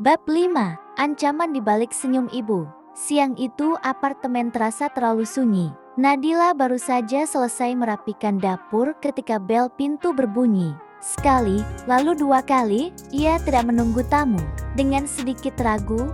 Bab 5. Ancaman di balik senyum ibu. Siang itu apartemen terasa terlalu sunyi. Nadila baru saja selesai merapikan dapur ketika bel pintu berbunyi. Sekali, lalu dua kali, ia tidak menunggu tamu. Dengan sedikit ragu,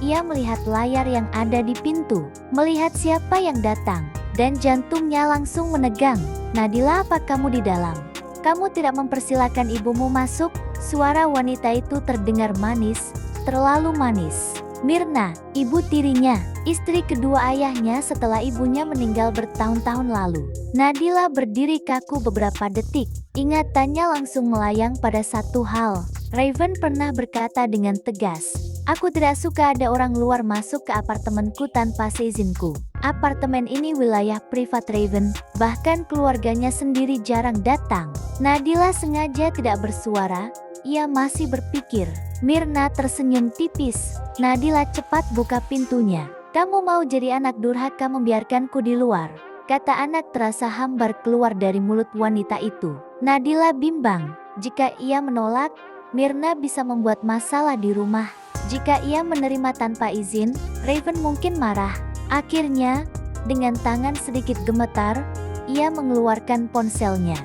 ia melihat layar yang ada di pintu. Melihat siapa yang datang, dan jantungnya langsung menegang. Nadila, apa kamu di dalam? Kamu tidak mempersilahkan ibumu masuk? Suara wanita itu terdengar manis, terlalu manis. Mirna, ibu tirinya, istri kedua ayahnya setelah ibunya meninggal bertahun-tahun lalu. Nadila berdiri kaku beberapa detik. Ingatannya langsung melayang pada satu hal. Raven pernah berkata dengan tegas, "Aku tidak suka ada orang luar masuk ke apartemenku tanpa seizinku." Apartemen ini wilayah privat Raven, bahkan keluarganya sendiri jarang datang. Nadila sengaja tidak bersuara, ia masih berpikir. Mirna tersenyum tipis. Nadila cepat buka pintunya. "Kamu mau jadi anak durhaka membiarkanku di luar?" Kata anak terasa hambar keluar dari mulut wanita itu. Nadila bimbang. Jika ia menolak, Mirna bisa membuat masalah di rumah. Jika ia menerima tanpa izin, Raven mungkin marah. Akhirnya, dengan tangan sedikit gemetar, ia mengeluarkan ponselnya.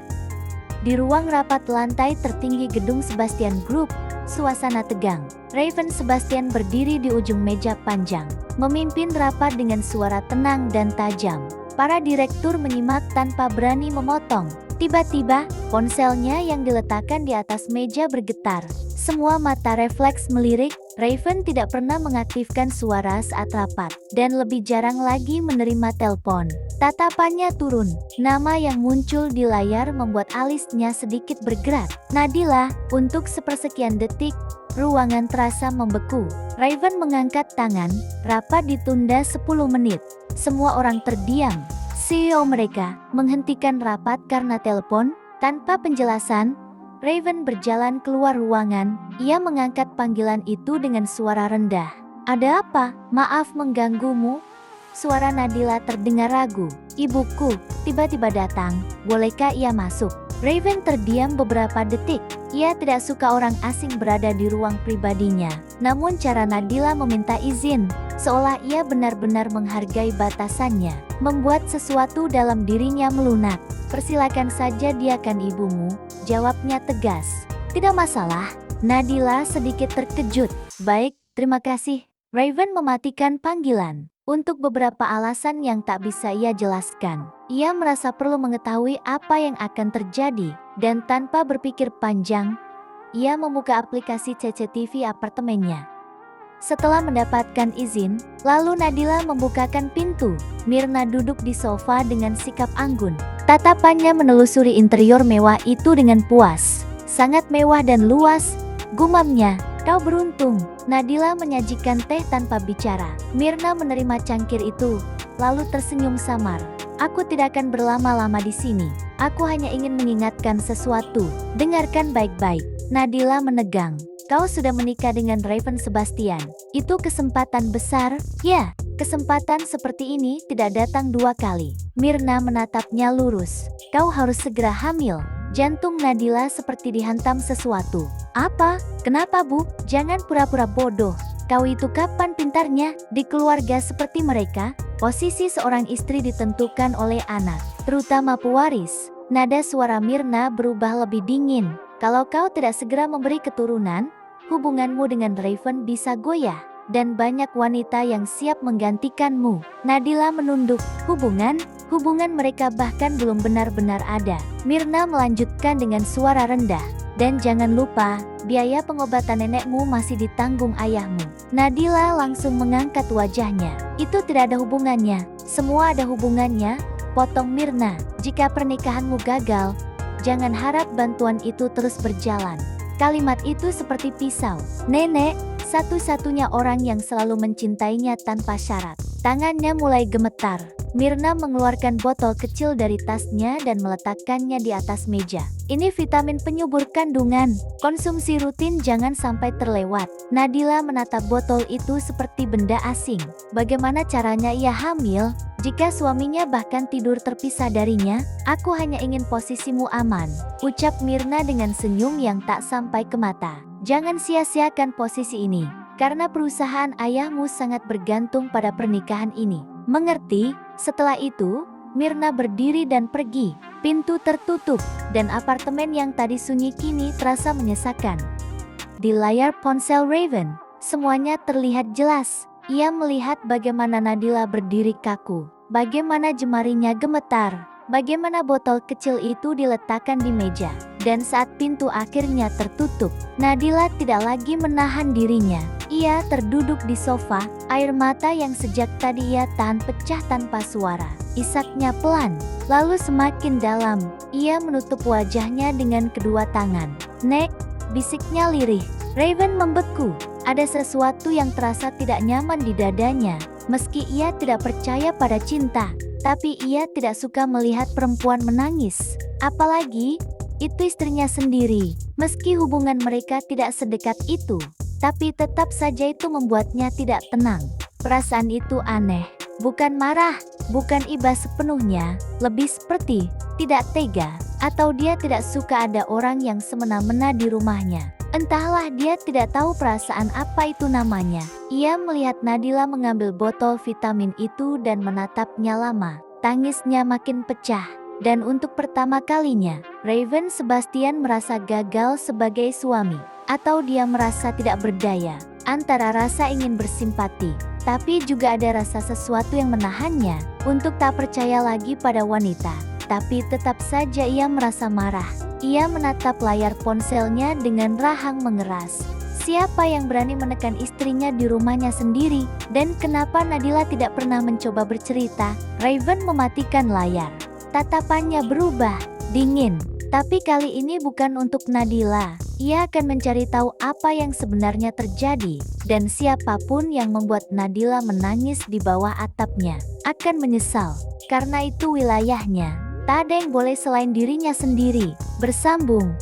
Di ruang rapat lantai tertinggi gedung Sebastian Group, suasana tegang. Raven Sebastian berdiri di ujung meja panjang, memimpin rapat dengan suara tenang dan tajam. Para direktur menyimak tanpa berani memotong. Tiba-tiba, ponselnya yang diletakkan di atas meja bergetar. Semua mata refleks melirik. Raven tidak pernah mengaktifkan suara saat rapat, dan lebih jarang lagi menerima telepon. Tatapannya turun. Nama yang muncul di layar membuat alisnya sedikit bergerak. Nadila, untuk sepersekian detik, ruangan terasa membeku. Raven mengangkat tangan, rapat ditunda 10 menit. Semua orang terdiam. CEO mereka menghentikan rapat karena telepon. Tanpa penjelasan, Raven berjalan keluar ruangan. Ia mengangkat panggilan itu dengan suara rendah. "Ada apa? Maaf mengganggumu." Suara Nadila terdengar ragu. "Ibuku tiba-tiba datang, bolehkah ia masuk?" Raven terdiam beberapa detik. Ia tidak suka orang asing berada di ruang pribadinya. Namun cara Nadila meminta izin, seolah ia benar-benar menghargai batasannya, membuat sesuatu dalam dirinya melunak. "Persilakan saja, dia kan ibumu," jawabnya tegas. "Tidak masalah." Nadila sedikit terkejut. "Baik, terima kasih." Raven mematikan panggilan. Untuk beberapa alasan yang tak bisa ia jelaskan, ia merasa perlu mengetahui apa yang akan terjadi, dan tanpa berpikir panjang, ia membuka aplikasi CCTV apartemennya. Setelah mendapatkan izin, lalu Nadila membukakan pintu. Mirna duduk di sofa dengan sikap anggun. Tatapannya menelusuri interior mewah itu dengan puas. "Sangat mewah dan luas," gumamnya. "Kau beruntung." Nadila menyajikan teh tanpa bicara. Mirna menerima cangkir itu, lalu tersenyum samar. "Aku tidak akan berlama-lama di sini. Aku hanya ingin mengingatkan sesuatu. Dengarkan baik-baik." Nadila menegang. "Kau sudah menikah dengan Raven Sebastian. Itu kesempatan besar." "Ya, kesempatan seperti ini tidak datang dua kali." Mirna menatapnya lurus. "Kau harus segera hamil." Jantung Nadila seperti dihantam sesuatu. "Apa? Kenapa, Bu? Jangan pura-pura bodoh. Kau itu kapan pintarnya? Di keluarga seperti mereka, posisi seorang istri ditentukan oleh anak, terutama pewaris." Nada suara Mirna berubah lebih dingin. "Kalau kau tidak segera memberi keturunan, hubunganmu dengan Raven bisa goyah, dan banyak wanita yang siap menggantikanmu." Nadila menunduk. Hubungan mereka bahkan belum benar-benar ada." Mirna melanjutkan dengan suara rendah. "Dan jangan lupa, biaya pengobatan nenekmu masih ditanggung ayahmu." Nadila langsung mengangkat wajahnya. "Itu tidak ada hubungannya." "Semua ada hubungannya," potong Mirna. "Jika pernikahanmu gagal, jangan harap bantuan itu terus berjalan." Kalimat itu seperti pisau. Nenek, satu-satunya orang yang selalu mencintainya tanpa syarat. Tangannya mulai gemetar. Mirna mengeluarkan botol kecil dari tasnya dan meletakkannya di atas meja. "Ini vitamin penyubur kandungan. Konsumsi rutin, jangan sampai terlewat." Nadila menatap botol itu seperti benda asing. Bagaimana caranya ia hamil? Jika suaminya bahkan tidur terpisah darinya? "Aku hanya ingin posisimu aman," ucap Mirna dengan senyum yang tak sampai ke mata. "Jangan sia-siakan posisi ini." Karena perusahaan ayahmu sangat bergantung pada pernikahan ini. Mengerti? Setelah itu, Myrna berdiri dan pergi. Pintu tertutup, dan apartemen yang tadi sunyi kini terasa menyesakan. Di layar ponsel Raven, semuanya terlihat jelas. Ia melihat bagaimana Nadila berdiri kaku, bagaimana jemarinya gemetar, bagaimana botol kecil itu diletakkan di meja. Dan saat pintu akhirnya tertutup, Nadila tidak lagi menahan dirinya. Ia terduduk di sofa, air mata yang sejak tadi ia tahan pecah tanpa suara. Isaknya pelan, lalu semakin dalam. Ia menutup wajahnya dengan kedua tangan. "Nek," bisiknya lirih. Raven membeku. Ada sesuatu yang terasa tidak nyaman di dadanya. Meski ia tidak percaya pada cinta, tapi ia tidak suka melihat perempuan menangis. Apalagi, itu istrinya sendiri. Meski hubungan mereka tidak sedekat itu, tapi tetap saja itu membuatnya tidak tenang. Perasaan itu aneh. Bukan marah, bukan iba sepenuhnya, lebih seperti tidak tega, atau dia tidak suka ada orang yang semena-mena di rumahnya. Entahlah, dia tidak tahu perasaan apa itu namanya. Ia melihat Nadila mengambil botol vitamin itu dan menatapnya lama. Tangisnya makin pecah. Dan untuk pertama kalinya, Raven Sebastian merasa gagal sebagai suami. Atau dia merasa tidak berdaya. Antara rasa ingin bersimpati, tapi juga ada rasa sesuatu yang menahannya untuk tak percaya lagi pada wanita. Tapi tetap saja ia merasa marah. Ia menatap layar ponselnya dengan rahang mengeras. Siapa yang berani menekan istrinya di rumahnya sendiri? Dan kenapa Nadila tidak pernah mencoba bercerita? Raven mematikan layar. Tatapannya berubah, dingin. Tapi kali ini bukan untuk Nadila. Ia akan mencari tahu apa yang sebenarnya terjadi. Dan siapapun yang membuat Nadila menangis di bawah atapnya akan menyesal. Karena itu wilayahnya. Tak ada yang boleh selain dirinya sendiri. Bersambung.